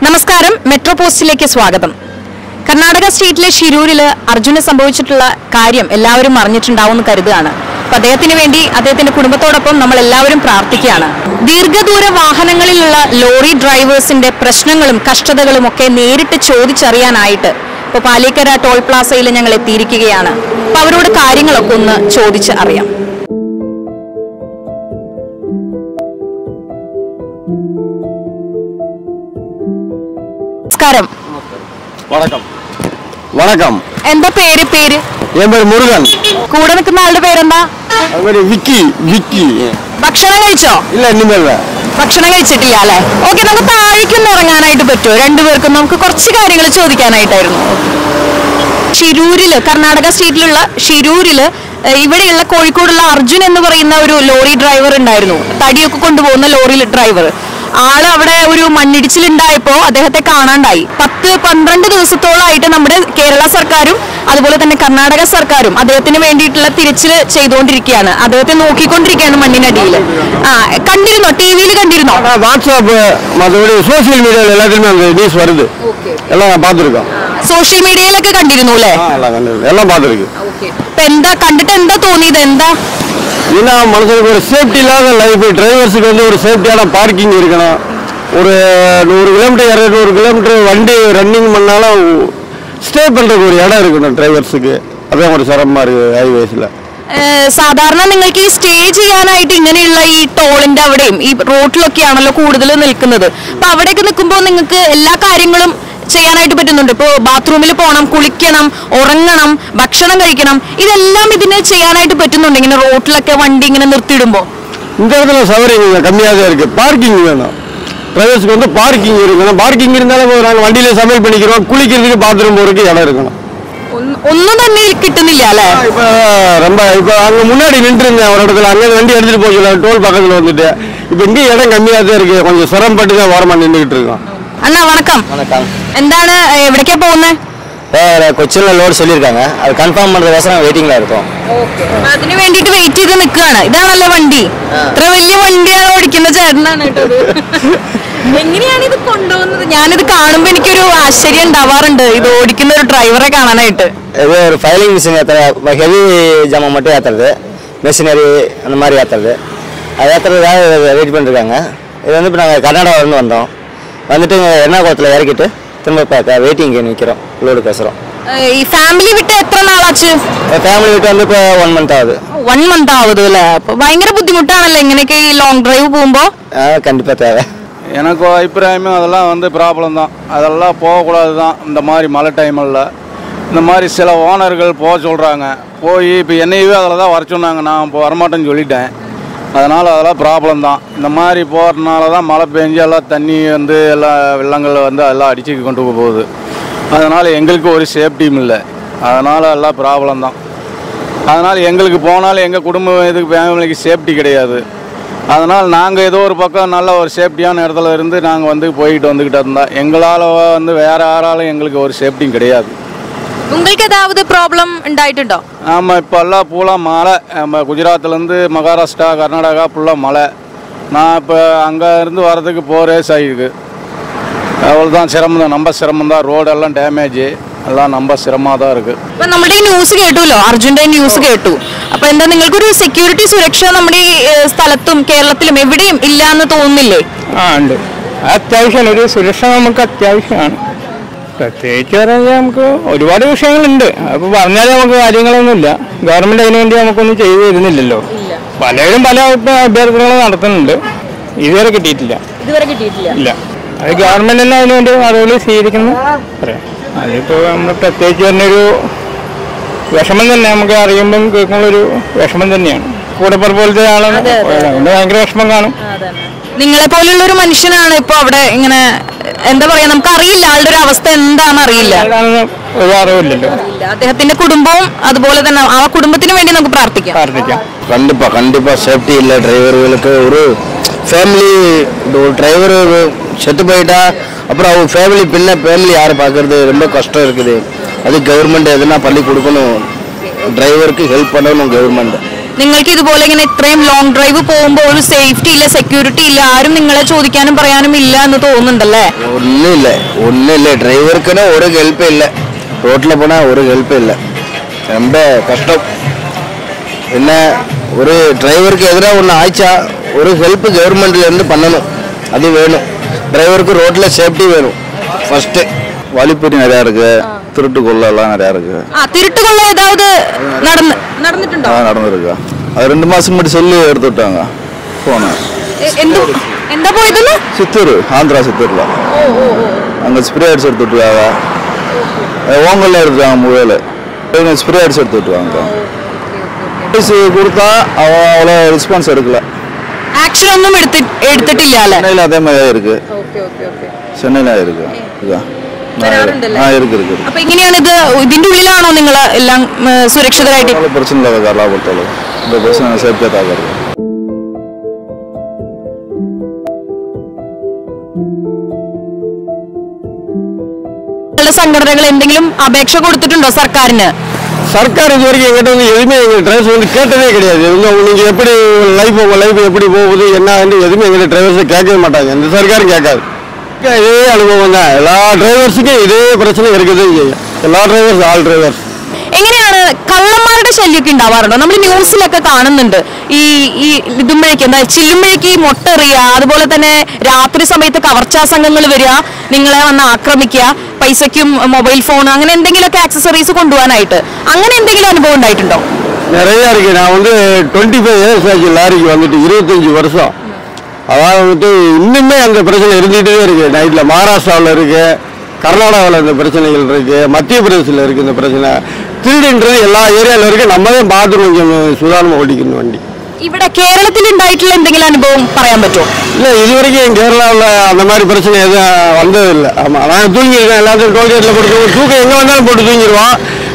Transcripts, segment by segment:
നമസ്കാരം, മെട്രോ പോസ്റ്റിലേക്ക് സ്വാഗതം. കർണാടക സ്റ്റേറ്റിലെ ഷിരൂരിൽ അർജുന് സംഭവിച്ചിട്ടുള്ള കാര്യം എല്ലാവരും അറിഞ്ഞിട്ടുണ്ടാവുമെന്ന് കരുതുകയാണ്. അപ്പം അദ്ദേഹത്തിന് വേണ്ടി അദ്ദേഹത്തിന്റെ കുടുംബത്തോടൊപ്പം നമ്മൾ എല്ലാവരും പ്രാർത്ഥിക്കുകയാണ്. ദീർഘദൂര വാഹനങ്ങളിലുള്ള ലോറി ഡ്രൈവേഴ്സിന്റെ പ്രശ്നങ്ങളും കഷ്ടതകളും ഒക്കെ നേരിട്ട് ചോദിച്ചറിയാനായിട്ട് ഇപ്പോൾ പാലിക്കര ടോൾ പ്ലാസയിൽ ഞങ്ങൾ എത്തിയിരിക്കുകയാണ്. അപ്പം അവരോട് കാര്യങ്ങളൊക്കെ ഒന്ന് ചോദിച്ച് അറിയാം. നമസ്കാരം. വണക്കം. വണക്കം. എന്താ പേര്? എൻ പേര് മുരുകൻ. കൂടെ നിൽക്കുന്ന ആളുടെ പേരെന്താ? വിക്കി. ഭക്ഷണം കഴിച്ചോ? ഇല്ല, ഇനിമല്ല. ഭക്ഷണം കഴിച്ചിട്ടില്ല അല്ലെ? ഓക്കെ, നമുക്ക് താഴേക്കൊന്ന് ഇറങ്ങാനായിട്ട് പറ്റുമോ? രണ്ടുപേർക്കും നമുക്ക് കുറച്ച് കാര്യങ്ങൾ ചോദിക്കാനായിട്ടായിരുന്നു. ഷിരൂരില്, കർണാടക സ്റ്റേറ്റിലുള്ള ഷിരൂരില് ഇവിടെയുള്ള കോഴിക്കോടുള്ള അർജുൻ എന്ന് പറയുന്ന ഒരു ലോറി ഡ്രൈവർ ഉണ്ടായിരുന്നു. തടിയൊക്കെ കൊണ്ടുപോകുന്ന ലോറി ഡ്രൈവർ. ആള് അവിടെ ഒരു മണ്ണിടിച്ചിലുണ്ടായപ്പോ അദ്ദേഹത്തെ കാണാണ്ടായി. 10-12 ദിവസത്തോളമായിട്ട് നമ്മുടെ കേരള സർക്കാരും അതുപോലെ തന്നെ കർണാടക സർക്കാരും അദ്ദേഹത്തിന് വേണ്ടിയിട്ടുള്ള തിരച്ചിൽ ചെയ്തുകൊണ്ടിരിക്കുകയാണ്. അദ്ദേഹത്തെ നോക്കിക്കൊണ്ടിരിക്കുകയാണ് മണ്ണിനടിയിൽ. കണ്ടിരുന്നോ? ടിവിയിൽ കണ്ടിരുന്നോ? വാട്സാപ്പ്, സോഷ്യൽ മീഡിയയിൽ എല്ലാത്തിലും ന്യൂസ് വരുത്. എല്ലാം പാത്തിരിക്കാം. സോഷ്യൽ മീഡിയയിലൊക്കെ കണ്ടിരുന്നു അല്ലേ? എല്ലാം പാത്തിരിക്കും. എന്താ കണ്ടിട്ട് എന്താ തോന്നിയത്? എന്താ ஏன்னா மனுஷனுக்கு ஒரு சேஃப்டி இல்லாத லைஃப். டிரைவர்ஸுக்கு வந்து ஒரு சேஃப்டியான பார்க்கிங் இருக்கணும். ஒரு 100 கிலோமீட்டர் 200 கிலோமீட்டர் வண்டி ரன்னிங் பண்ணாலும் ஸ்டே பண்ணுறதுக்கு ஒரு இடம் இருக்கணும் டிரைவர்ஸுக்கு. അതാണ് ഒരു സിരമ ഹൈവേസിൽ. സാധാരണ നിങ്ങൾക്ക് ഈ സ്റ്റേ ചെയ്യാനായിട്ട് ഇങ്ങനെയുള്ള ഈ ടോളിന്റെ അവിടെയും ഈ റോഡിലൊക്കെയാണല്ലോ കൂടുതൽ നിൽക്കുന്നത്. അപ്പൊ അവിടെയൊക്കെ നിൽക്കുമ്പോൾ നിങ്ങൾക്ക് എല്ലാ കാര്യങ്ങളും ചെയ്യാനായിട്ട് പറ്റുന്നുണ്ട്. ഇപ്പോൾ ബാത്റൂമിൽ പോകണം, കുളിക്കണം, ഉറങ്ങണം, ഭക്ഷണം കഴിക്കണം, ഇതെല്ലാം ഇതിന് ചെയ്യാനായിട്ട് പറ്റുന്നുണ്ട് ഇങ്ങനെ റോഡിലൊക്കെ വണ്ടി ഇങ്ങനെ നിർത്തിയിടുമ്പോൾ? இந்த இடத்துல சௌகரியம் கம்மியாக இருக்கு. பார்க்கிங் வேணும். டிரைவர்ஸ்க்கு வந்து பார்க்கிங் இருக்கணும். பார்க்கிங் இருந்தாலும் நாங்கள் வண்டியில சமையல் பண்ணிக்கிறோம். குளிக்கிறதுக்கு பாத்ரூம் போறதுக்கு இடம் இருக்கணும். ഒന്നും തന്നെ കിട്ടുന്നില്ല അല്ലേ? இப்போ அங்கே முன்னாடி நின்றுருந்தேன் ஒரு இடத்துல. அங்கே வண்டி எடுத்துட்டு போகல, டோல் பக்கத்தில் வந்துட்டு. இப்போ இங்கே இடம் கம்மியாக தான் இருக்கு. கொஞ்சம் சிரமப்பட்டு தான் ஓரமாக நின்றுக்கிட்டு இருக்கோம். அண்ணா வணக்கம். வணக்கம். എന്താണ് എവിടേക്കാ പോകുന്നത്? കൊച്ചിയിലെ ലോഡ് சொல்லிருக்காங்க. അത് കൺഫേം പண்றதுக்கோசரம் വെയിറ്റിംഗിൽ ആയിരിക്കും. ഓക്കേ. അതിനു വേണ്ടിട്ട് വെയിറ്റ് ചെയ്ത് നിൽക്കുകയാണ്. ഇതാണല്ലേ വണ്ടി? ഇത്ര വലിയ വണ്ടിയാണ് ഓടിക്കുന്ന ചേട്ടനാണ് കേട്ടോ. എങ്ങനെയാണ് ഇത് കൊണ്ടുപോകുന്നത്? ഞാനിത് കാണുമ്പോൾ എനിക്കൊരു ആശ്ചര്യം ഉണ്ടാവാറുണ്ട് ഇത് ഓടിക്കുന്ന ഒരു ഡ്രൈവറെ കാണാനായിട്ട്. இது ஒரு ஃபைலிங் மிஷின் ஏத்துற ஹெவி ஜாமான் மட்டும் ஏத்துறது, மெஷினரி அந்த மாதிரி ஏத்துறது. அது ஏத்துறதுக்காக வெயிட் பண்ணிருக்காங்க. இது வந்து இப்போ நாங்கள் கர்நாடகாவிலேருந்து வந்தோம். வந்துட்டு எர்ணாகுளத்தில் இறக்கிட்டு திரும்ப வெயிட்டிங் நிற்கிறோம் லோடுக்கோசரம். ഈ ഫാമിലി വിട്ട് എത്ര നാളാச்சு? ഫാമിലി വിട്ട് வந்து ഇപ്പോൾ 1 month ஆகுது. 1 month ആവുത് അല്ലേ? അപ്പോൾ ഭയങ്കര ബുദ്ധിമുട്ടാണല്ലോ ഇങ്ങനെയൊക്കെ ഈ ലോങ് ഡ്രൈവ് പോകുമ്പോൾ? கண்டிப்பாக தேவை. எனக்கு அபிப்பிராயமே அதெல்லாம் வந்து ப்ராப்ளம் தான். அதெல்லாம் போகக்கூடாது தான் இந்த மாதிரி மழை டைமில். இந்த மாதிரி சில ஓனர்கள் போக சொல்கிறாங்க. போய் இப்போ என்னையவே அதில் தான் வர சொன்னாங்க. நான் இப்போ வரமாட்டேன்னு சொல்லிட்டேன். அதனால் அதெல்லாம் ப்ராப்ளம் தான். இந்த மாதிரி போகிறதுனால தான் மழை பெஞ்சு எல்லாம் தண்ணி வந்து எல்லா வெள்ளங்கள் வந்து எல்லாம் அடிச்சு கொண்டு போகுது. அதனால் எங்களுக்கு ஒரு சேஃப்டியும் இல்லை. அதனால் எல்லாம் ப்ராப்ளம் தான். அதனால் எங்களுக்கு போனாலும் எங்கள் குடும்பம் இதுக்கு ஃபேமிலிக்கு சேஃப்டி கிடையாது. அதனால் நாங்கள் ஏதோ ஒரு பக்கம் நல்ல ஒரு சேஃப்டியான இடத்துல இருந்து நாங்கள் வந்து போயிட்டு வந்துக்கிட்டு இருந்தால் எங்களால் வந்து வேறு யாராலும் எங்களுக்கு ஒரு சேஃப்டியும் கிடையாது. உங்களுக்கு ஏதாவது ப்ராப்ளம் ഉണ്ടായിട്ടുണ്ടോ? ஆமாம், இப்போ எல்லாம் ஃபுல்லாக மழை. நம்ம குஜராத்லேருந்து மகாராஷ்டிரா, கர்நாடகா ஃபுல்லாக மழை. நான் இப்போ அங்கே இருந்து வரதுக்கு 4 days ஆகிருக்கு. அவ்வளோதான் சிரமம் தான். ரொம்ப சிரமம் தான். ரோடெல்லாம் டேமேஜ் എല്ലാം നമ്പർ സ്ഥിരമാതാ ഇருக்கு. അപ്പൊ നമ്മുടെ ഈ ന്യൂസ് കേട്ടുല്ലോ, അർജുന്റെ ന്യൂസ് കേട്ടു. അപ്പൊ എന്താ നിങ്ങൾക്കൊരു സെക്യൂരിറ്റി സുരക്ഷ നമ്മുടെ ഈ സ്ഥലത്തും കേരളത്തിലും എവിടെയും ഇല്ല എന്ന് തോന്നുന്നില്ലേ? ഉണ്ട്. അത്യാവശ്യമാണ്. ഒരു സുരക്ഷ നമുക്ക് അത്യാവശ്യമാണ്. പ്രത്യേകിച്ച് പറഞ്ഞാൽ നമുക്ക് ഒരുപാട് വിഷയങ്ങളുണ്ട്. അപ്പോൾ പറഞ്ഞാൽ നമുക്ക് കാര്യങ്ങളൊന്നുമില്ല. ഗവൺമെൻറ് അതിനു വേണ്ടി നമുക്കൊന്നും ചെയ്തു തരുന്നില്ലല്ലോ. പലരും പല അഭ്യർത്ഥനകളും നടത്തുന്നുണ്ട്. ഇതുവരെ കിട്ടിയിട്ടില്ല. ഇല്ല. അത് ഗവൺമെൻറ് തന്നെ അതിനു വേണ്ടി നടപടി സ്വീകരിക്കുന്നു പറയാം. അതിപ്പോൾ നമ്മൾ പ്രത്യേകിച്ച് പറഞ്ഞൊരു വിഷമം തന്നെ. നമുക്ക് അറിയുമ്പം കേൾക്കുമ്പോഴൊരു വിഷമം തന്നെയാണ്. കൂടെപ്പുറം പോലത്തെ ആളാണ്. അതുകൊണ്ട് ഭയങ്കര വിഷമം കാണും. നിങ്ങളെ പോലുള്ള ഒരു മനുഷ്യനാണ് ഇപ്പൊ അവിടെ ഇങ്ങനെ എന്താ പറയാ, നമുക്ക് അറിയില്ല ആളുടെ ഒരു അവസ്ഥ എന്താണെന്ന് അറിയില്ല. ഒരു അറിവില്ലല്ലോ. അദ്ദേഹത്തിന്റെ കുടുംബവും അതുപോലെ തന്നെ ആ കുടുംബത്തിന് വേണ്ടി നമുക്ക് പ്രാർത്ഥിക്കാം. கண்டிப்பா சேஃப்டி இல்லை டிரைவர்களுக்கு. ஒரு ஃபேமிலி டிரைவர் செத்து போயிட்டா அப்புறம் அவங்க ஃபேமிலி யாரை பார்க்கறது ரொம்ப கஷ்டம் இருக்குது. அது கவர்மெண்ட் எதுனா பண்ணி கொடுக்கணும். டிரைவருக்கு ஹெல்ப் பண்ணணும் கவர்மெண்ட். നിങ്ങൾക്ക് ഇതുപോലെ ഇങ്ങനെ ഇത്രയും ലോങ് ഡ്രൈവ് പോകുമ്പോൾ ഒരു സേഫ്റ്റി ഇല്ല, സെക്യൂരിറ്റി ഇല്ല, ആരും നിങ്ങളെ ചോദിക്കാനും പറയാനും ഇല്ല എന്ന് തോന്നുന്നുണ്ടല്ലേ? ഒന്നുമില്ല டிரைவருக்குன்னு ஒரு ஹெல்ப் இல்லை. ரோட்டில் போனால் ஒரு ஹெல்ப் இல்லை, ரொம்ப கஷ்டம். என்ன ஒரு டிரைவருக்கு எதிராக ஒன்று ஆயிடுச்சா ஒரு ஹெல்ப் கவர்மெண்ட்லேருந்து பண்ணணும், அது வேணும். டிரைவருக்கு ரோட்டில் சேஃப்டி வேணும் ஃபர்ஸ்ட்டு. வழிப்பறி நிறையா இருக்குது, திருட்டு கொள்ளலாம் நிறையா இருக்குது. திருட்டு கொள்ள ஏதாவது நடந்துட்டுണ്ടോ? நடந்துருக்கா, அது 2 மாதம் முன்னாடி சொல்லி எடுத்து விட்டாங்க போனேன். എന്താ പോയത്? சித்தூர், ஆந்திரா சித்தூரில் அங்கே ஸ்ப்ரே அடிச்சு எடுத்து விட்டுருக்காங்க. ஓங்கல்ல எடுத்துருக்காங்க முழுவில், ஸ்ப்ரே அடிச்சு எடுத்து விட்டுருவாங்க. போலீஸ் கொடுத்தா அவ்வளோ ரெஸ்பான்ஸ் எடுக்கல, ആക്ഷൻ ഒന്നും എടുത്തിട്ടില്ല അല്ലേ? சென்னையில் அதே மாதிரி தான் இருக்கு, சென்னையில் இருக்கு இருக்கு. അപ്പൊ എങ്ങനെയാണ് ഇത്? ഇതിന്റെ ഉള്ളിലാണോ നിങ്ങൾ എല്ലാം സുരക്ഷിതരായിട്ട്? பிரச்சனை இல்லை கேரளா பொறுத்தளவு, இந்த பிரச்சனை சேஃப்டியாக தான் இருக்கு. സംഘടനകൾ എന്തെങ്കിലും അപേക്ഷ കൊടുത്തിട്ടുണ്ടോ സർക്കാരിന്? சர்க்கார் இது வரைக்கும் எங்கிட்ட வந்து எதுவுமே எங்கள் டிரைவர்ஸ் வந்து கேட்டதே கிடையாது. நீங்கள் எப்படி உங்கள் லைஃப் எப்படி போகுது என்ன எதுவுமே எங்கள் டிரைவர்ஸை கேட்கவே மாட்டாங்க, எந்த சர்க்காரும் கேட்காது. இதே அனுபவம் தான் எல்லா டிரைவர்ஸுக்கும் இதே பிரச்சனை இருக்குது. എല്ലാ ഡ്രൈവേഴ്സ് ആൾ ഡ്രൈവേഴ്സ്. എങ്ങനെയാണ് കള്ളന്മാരുടെ ശല്യമൊക്കെ ഉണ്ടാവാറുണ്ടോ? നമ്മൾ ന്യൂസിലൊക്കെ കാണുന്നുണ്ട് ഈ ഇതുമ്പോഴേക്ക് എന്താ ചില്ലുമ്പോഴേക്ക് മൊട്ടെറിയുക, അതുപോലെ തന്നെ രാത്രി സമയത്ത് കവർച്ചാ സംഘങ്ങൾ വരിക, നിങ്ങളെ വന്ന് ആക്രമിക്കുക, പൈസയ്ക്കും മൊബൈൽ ഫോൺ അങ്ങനെ എന്തെങ്കിലുമൊക്കെ ആക്സസറീസ് കൊണ്ടുപോകാനായിട്ട്, അങ്ങനെ എന്തെങ്കിലും അനുഭവം ഉണ്ടായിട്ടുണ്ടോ? நிறையா இருக்கு. நான் வந்து 25 years ஆச்சு லாரிக்கு வந்துட்டு, 25 வருஷம். அதாவது வந்துட்டு இன்னுமே அந்த பிரச்சனை இருந்துகிட்டே இருக்கு. நைட்டில் மகாராஷ்டிராவில் இருக்கு, கர்நாடகாவில் இந்த பிரச்சனைகள் இருக்கு, மத்திய பிரதேசத்தில் இருக்கு இந்த பிரச்சனை. திருடுன்றது எல்லா ஏரியாவில் இருக்கு. நம்ம தான் பார்த்து கொஞ்சம் சுதாரணமாக ஓட்டிக்கணும் வண்டி. ഇവിടെ കേരളത്തിൽ ഉണ്ടായിട്ടുള്ള എന്തെങ്കിലും അനുഭവം പറയാൻ പറ്റുമോ? இல்லை, இது வரைக்கும் கேரளாவில் அந்த மாதிரி பிரச்சனை எதுவும் வந்ததில்லை. ஆமாம், நான் தூங்கியிருக்கேன், எல்லாத்தையும் டோல்கேட்டில் போட்டு தூக்கம் எங்கே வந்தாலும் போட்டு தூங்கிடுவான்.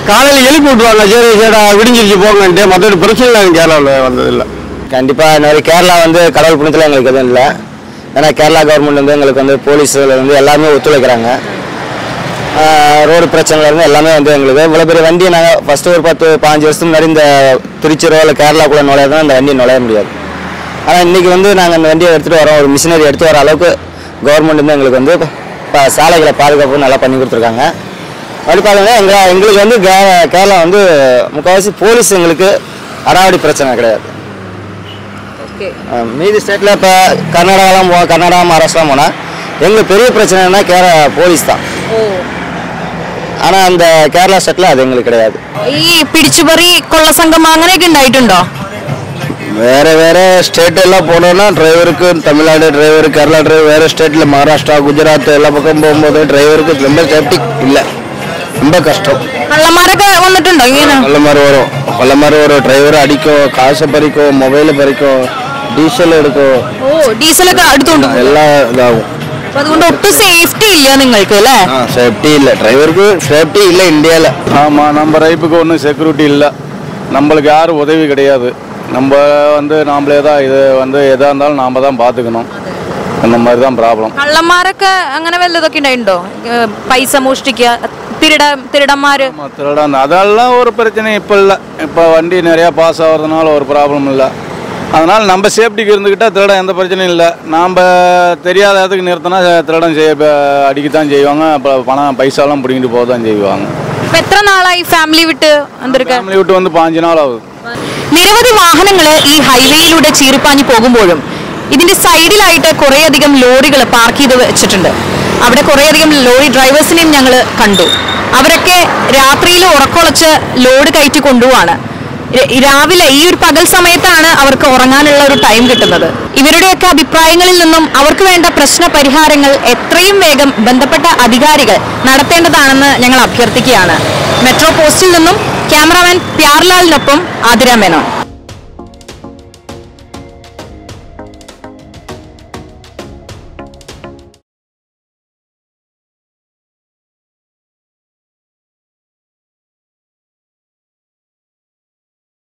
காலையில் எழுப்பி விட்டுவாங்க, சரி சேடா விடிஞ்சிருச்சு போங்கன்ட்டு. மற்ற பிரச்சனை கேரளாவில் வந்ததில்லை. கண்டிப்பாக இந்த மாதிரி கேரளா வந்து கடவுள் புண்ணியத்தில் எங்களுக்கு எதுவும் இல்லை. ஏன்னா கேரளா கவர்மெண்ட் வந்து எங்களுக்கு வந்து போலீஸில் வந்து எல்லாமே ஒத்துழைக்கிறாங்க. ரோடு பிரச்சனைலேருந்து எல்லாமே வந்து எங்களுக்கு இவ்வளோ பெரிய வண்டியை நாங்கள் ஃபஸ்ட்டு ஒரு 10-15 வருஷத்துக்கு முன்னாடி இந்த திருச்சிரோ இல்லை கேரளாக்குள்ளே நுழையாதான் அந்த வண்டியை நுழைய முடியாது. ஆனால் இன்றைக்கி வந்து நாங்கள் அந்த வண்டியை எடுத்துகிட்டு வரோம், ஒரு மிஷினரி எடுத்து வர அளவுக்கு கவர்மெண்ட் வந்து எங்களுக்கு வந்து சாலைகளை பாதுகாப்பு நல்லா பண்ணி கொடுத்துருக்காங்க. அப்படி பார்த்தீங்கன்னா எங்களுக்கு வந்து கேரளா வந்து முக்கால்வாசி போலீஸ் எங்களுக்கு அடாவடி பிரச்சனை கிடையாது. மீதி ஸ்டேட்டில் இப்போ கர்நாடகா மகாராஷ்டிரா போனால் எங்களுக்கு பெரிய பிரச்சனைனா போலீஸ் தான். ஆனால் அந்த കേരള സ്റ്റേറ്റിൽ അത് എங்களுக்கு கிடையாது. ഈ പിടിച്ചുപറി കൊള്ളസംഘം അങ്ങനെയൊക്കെ ഉണ്ടായിട്ടുണ്ടോ? வேறு ஸ்டேட் எல்லாம் போனோம்னா டிரைவருக்கு தமிழ்நாடு டிரைவர், கேரளா டிரைவர், வேறு ஸ்டேட்டில் மகாராஷ்டிரா, குஜராத் எல்லா பக்கம் போகும்போது டிரைவருக்கு ரொம்ப சேஃப்டி இல்லை, ரொம்ப கஷ்டம். കള്ളന്മാരൊക്കെ വന്നിട്ടുണ്ടോ? ഇങ്ങനെ കള്ളന്മാർ വരും, ഡ്രൈവർ അടിക്കോ, കാശ് പറിക്കോ, മൊബൈൽ പറിക്കോ, ഡീസൽ എടുക്കോ, ഡീസലൊക്കെ എടുത്തോണ്ട് എല്ലാം ഇതാവും. അതുകൊണ്ട് ഒട്ടും സേഫ്റ്റി ഇല്ല നിങ്ങൾക്ക് അല്ലേ? சேஃப்டி இல்லை, டிரைவருக்கு சேஃப்டி இல்லை இந்தியாவில். ஆமாம், நம்ம லைஃபுக்கு ஒன்றும் செக்யூரிட்டி இல்லை, நம்மளுக்கு யாரும் உதவி கிடையாது. நம்ம வந்து நாமளே தான் இது வந்து எதாக இருந்தாலும் நாம் தான் பார்த்துக்கணும். அந்த மாதிரி தான் ப்ராப்ளம். കള്ളന്മാരൊക്കെ അങ്ങനെ വല്ലതൊക്കെ ഉണ്ടായിട്ടുണ്ടോ? പൈസ മോഷ്ടിക്കുക, திருடന്മാര് அதெல்லாம் ஒரு பிரச்சனை இப்போ இல்லை. இப்போ வண்டி நிறையா பாஸ் ஆகிறதுனால ஒரு ப்ராப்ளம் இல்லை. அதனால் நம்ம சேஃப்டிக்கு இருந்துக்கிட்டால் திருடம் எந்த பிரச்சனையும் இல்லை. நாம் தெரியாத இடத்துக்கு நிறுத்தினா திருடம் அடிக்கத்தான் செய்வாங்க. அப்புறம் பைசாலாம் பிடிங்கிட்டு போக தான் செய்வாங்க. എത്ര നാളായി ഫാമിലി വിട്ട് ഫാമിലി വിട്ട് വന്ന് 5 നാൾ ആവും. നിരവധി വാഹനങ്ങൾ ഈ ഹൈവേയിലൂടെ ചീറിപ്പാഞ്ഞു പോകുമ്പോഴും ഇതിന്റെ സൈഡിലായിട്ട് കുറേയധികം ലോറികൾ പാർക്ക് ചെയ്ത് വെച്ചിട്ടുണ്ട്. അവിടെ കുറേയധികം ലോറി ഡ്രൈവേഴ്സിനെയും ഞങ്ങൾ കണ്ടു. അവരൊക്കെ രാത്രിയിൽ ഉറക്കൊളച്ച് ലോഡ് കയറ്റി കൊണ്ടുപോവാണ്. രാവിലെ ഈ ഒരു പകൽ സമയത്താണ് അവർക്ക് ഉറങ്ങാനുള്ള ഒരു ടൈം കിട്ടുന്നത്. ഇവരുടെയൊക്കെ അഭിപ്രായങ്ങളിൽ നിന്നും അവർക്ക് വേണ്ട പ്രശ്ന പരിഹാരങ്ങൾ എത്രയും വേഗം ബന്ധപ്പെട്ട അധികാരികൾ നടത്തേണ്ടതാണെന്ന് ഞങ്ങൾ അഭ്യർത്ഥിക്കുകയാണ്. മെട്രോ പോസ്റ്റിൽ നിന്നും ക്യാമറാമാൻ പ്യാർലാലിനൊപ്പം ആതിര മേനോൻ.